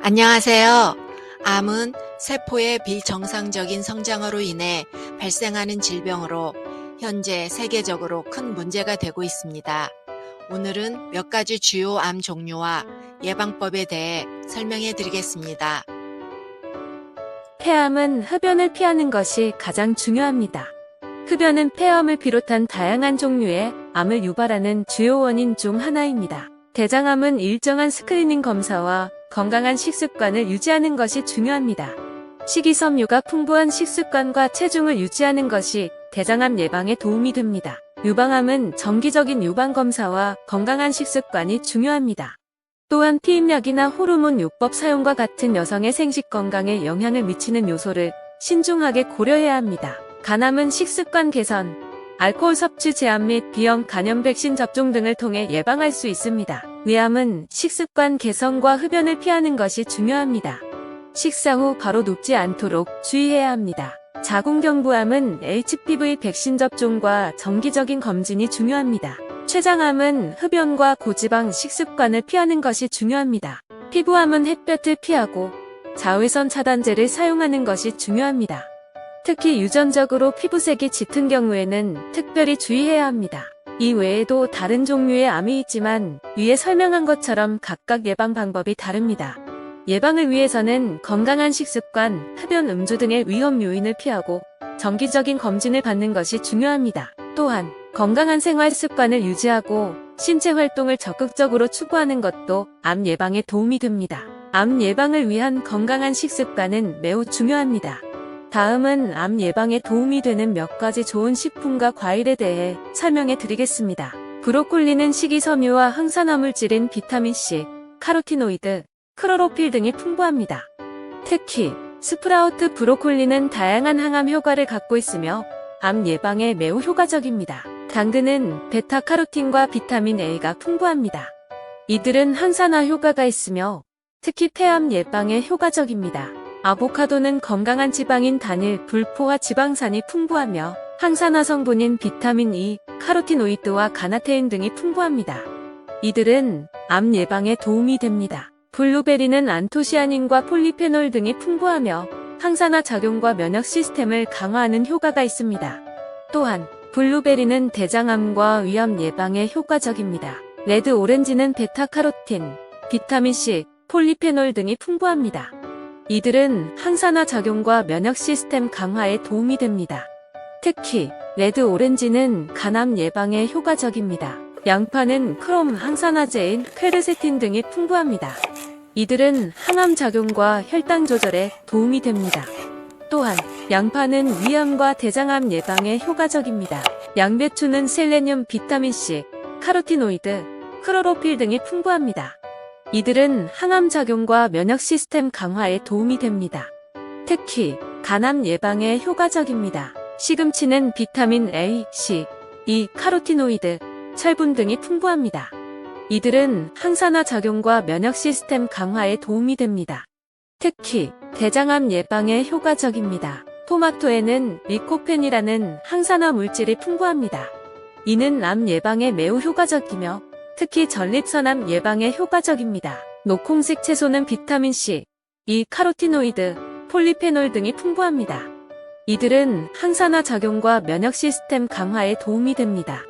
안녕하세요. 암은 세포의 비정상적인 성장으로 인해 발생하는 질병으로 현재 세계적으로 큰 문제가 되고 있습니다. 오늘은 몇 가지 주요 암 종류와 예방법에 대해 설명해 드리겠습니다. 폐암은 흡연을 피하는 것이 가장 중요합니다. 흡연은 폐암을 비롯한 다양한 종류의 암을 유발하는 주요 원인 중 하나입니다. 대장암은 일정한 스크리닝 검사와 건강한 식습관을 유지하는 것이 중요합니다. 식이섬유가 풍부한 식습관과 체중을 유지하는 것이 대장암 예방에 도움이 됩니다. 유방암은 정기적인 유방검사와 건강한 식습관이 중요합니다. 또한 피임약이나 호르몬 요법 사용과 같은 여성의 생식 건강에 영향을 미치는 요소를 신중하게 고려해야 합니다. 간암은 식습관 개선, 알코올 섭취 제한 및 비형 간염 백신 접종 등을 통해 예방할 수 있습니다. 위암은 식습관 개선과 흡연을 피하는 것이 중요합니다. 식사 후 바로 눕지 않도록 주의해야 합니다. 자궁경부암은 HPV 백신 접종과 정기적인 검진이 중요합니다. 췌장암은 흡연과 고지방 식습관을 피하는 것이 중요합니다. 피부암은 햇볕을 피하고 자외선 차단제를 사용하는 것이 중요합니다. 특히 유전적으로 피부색이 짙은 경우에는 특별히 주의해야 합니다. 이 외에도 다른 종류의 암이 있지만 위에 설명한 것처럼 각각 예방 방법이 다릅니다. 예방을 위해서는 건강한 식습관, 흡연, 음주 등의 위험 요인을 피하고 정기적인 검진을 받는 것이 중요합니다. 또한 건강한 생활 습관을 유지하고 신체 활동을 적극적으로 추구하는 것도 암 예방에 도움이 됩니다. 암 예방을 위한 건강한 식습관은 매우 중요합니다. 다음은 암 예방에 도움이 되는 몇 가지 좋은 식품과 과일에 대해 설명해 드리겠습니다. 브로콜리는 식이섬유와 항산화물질인 비타민C, 카로티노이드, 클로로필 등이 풍부합니다. 특히 스프라우트 브로콜리는 다양한 항암 효과를 갖고 있으며 암 예방에 매우 효과적입니다. 당근은 베타카로틴과 비타민 A가 풍부합니다. 이들은 항산화 효과가 있으며 특히 폐암 예방에 효과적입니다. 아보카도는 건강한 지방인 단일, 불포화 지방산이 풍부하며 항산화 성분인 비타민 E, 카로티노이드와 가나테인 등이 풍부합니다. 이들은 암 예방에 도움이 됩니다. 블루베리는 안토시아닌과 폴리페놀 등이 풍부하며 항산화 작용과 면역 시스템을 강화하는 효과가 있습니다. 또한 블루베리는 대장암과 위암 예방에 효과적입니다. 레드 오렌지는 베타카로틴, 비타민C, 폴리페놀 등이 풍부합니다. 이들은 항산화 작용과 면역 시스템 강화에 도움이 됩니다. 특히 레드 오렌지는 간암 예방에 효과적입니다. 양파는 크롬 항산화제인 퀘르세틴 등이 풍부합니다. 이들은 항암 작용과 혈당 조절에 도움이 됩니다. 또한 양파는 위암과 대장암 예방에 효과적입니다. 양배추는 셀레늄, 비타민C, 카로티노이드, 클로로필 등이 풍부합니다. 이들은 항암 작용과 면역 시스템 강화에 도움이 됩니다. 특히 간암 예방에 효과적입니다. 시금치는 비타민 A, C, E, 카로티노이드, 철분 등이 풍부합니다. 이들은 항산화 작용과 면역 시스템 강화에 도움이 됩니다. 특히 대장암 예방에 효과적입니다. 토마토에는 리코펜이라는 항산화 물질이 풍부합니다. 이는 암 예방에 매우 효과적이며 특히 전립선암 예방에 효과적입니다. 노콩색 채소는 비타민C, E, 카로티노이드, 폴리페놀 등이 풍부합니다. 이들은 항산화 작용과 면역 시스템 강화에 도움이 됩니다.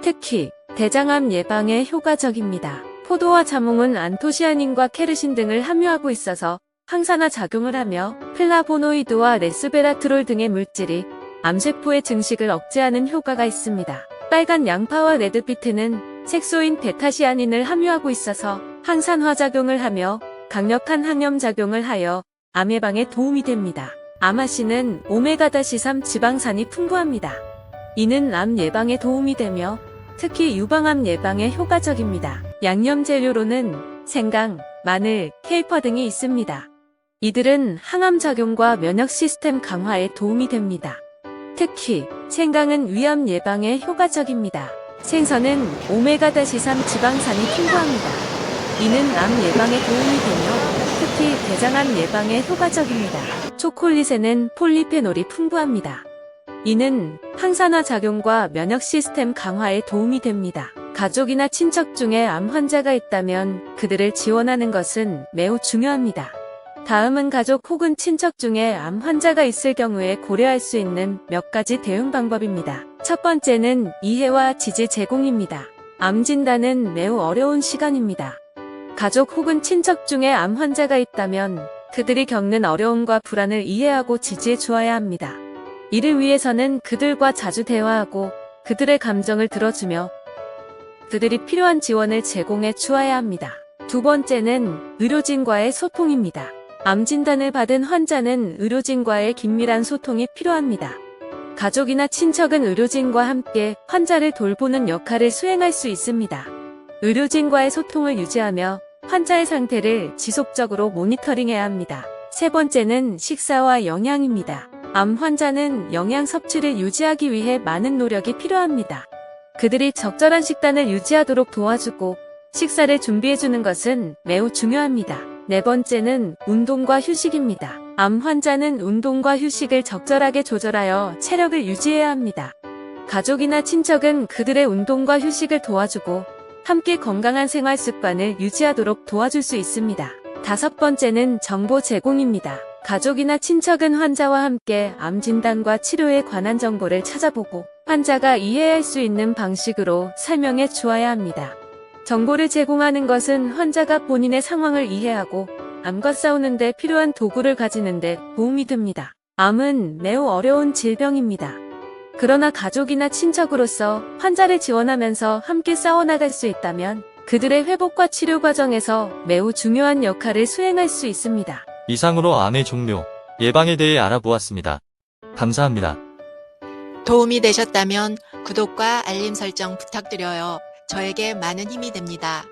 특히 대장암 예방에 효과적입니다. 포도와 자몽은 안토시아닌과 케르신 등을 함유하고 있어서 항산화 작용을 하며 플라보노이드와 레스베라트롤 등의 물질이 암세포의 증식을 억제하는 효과가 있습니다. 빨간 양파와 레드비트는 색소인 베타시아닌을 함유하고 있어서 항산화 작용을 하며 강력한 항염 작용을 하여 암 예방에 도움이 됩니다. 아마씨는 오메가-3 지방산이 풍부합니다. 이는 암 예방에 도움이 되며 특히 유방암 예방에 효과적입니다. 양념 재료로는 생강, 마늘, 케이퍼 등이 있습니다. 이들은 항암 작용과 면역 시스템 강화에 도움이 됩니다. 특히 생강은 위암 예방에 효과적입니다. 생선은 오메가-3 지방산이 풍부합니다. 이는 암 예방에 도움이 되며 특히 대장암 예방에 효과적입니다. 초콜릿에는 폴리페놀이 풍부합니다. 이는 항산화 작용과 면역 시스템 강화에 도움이 됩니다. 가족이나 친척 중에 암 환자가 있다면 그들을 지원하는 것은 매우 중요합니다. 다음은 가족 혹은 친척 중에 암 환자가 있을 경우에 고려할 수 있는 몇 가지 대응 방법입니다. 첫 번째는 이해와 지지 제공입니다. 암 진단은 매우 어려운 시간입니다. 가족 혹은 친척 중에 암 환자가 있다면 그들이 겪는 어려움과 불안을 이해하고 지지해 주어야 합니다. 이를 위해서는 그들과 자주 대화하고 그들의 감정을 들어주며 그들이 필요한 지원을 제공해 주어야 합니다. 두 번째는 의료진과의 소통입니다. 암 진단을 받은 환자는 의료진과의 긴밀한 소통이 필요합니다. 가족이나 친척은 의료진과 함께 환자를 돌보는 역할을 수행할 수 있습니다. 의료진과의 소통을 유지하며 환자의 상태를 지속적으로 모니터링해야 합니다. 세 번째는 식사와 영양입니다. 암 환자는 영양 섭취를 유지하기 위해 많은 노력이 필요합니다. 그들이 적절한 식단을 유지하도록 도와주고 식사를 준비해주는 것은 매우 중요합니다. 네 번째는 운동과 휴식입니다. 암 환자는 운동과 휴식을 적절하게 조절하여 체력을 유지해야 합니다. 가족이나 친척은 그들의 운동과 휴식을 도와주고 함께 건강한 생활 습관을 유지하도록 도와줄 수 있습니다. 다섯 번째는 정보 제공입니다. 가족이나 친척은 환자와 함께 암 진단과 치료에 관한 정보를 찾아보고 환자가 이해할 수 있는 방식으로 설명해 주어야 합니다. 정보를 제공하는 것은 환자가 본인의 상황을 이해하고 암과 싸우는 데 필요한 도구를 가지는 데 도움이 됩니다. 암은 매우 어려운 질병입니다. 그러나 가족이나 친척으로서 환자를 지원하면서 함께 싸워나갈 수 있다면 그들의 회복과 치료 과정에서 매우 중요한 역할을 수행할 수 있습니다. 이상으로 암의 종류, 예방에 대해 알아보았습니다. 감사합니다. 도움이 되셨다면 구독과 알림 설정 부탁드려요. 저에게 많은 힘이 됩니다.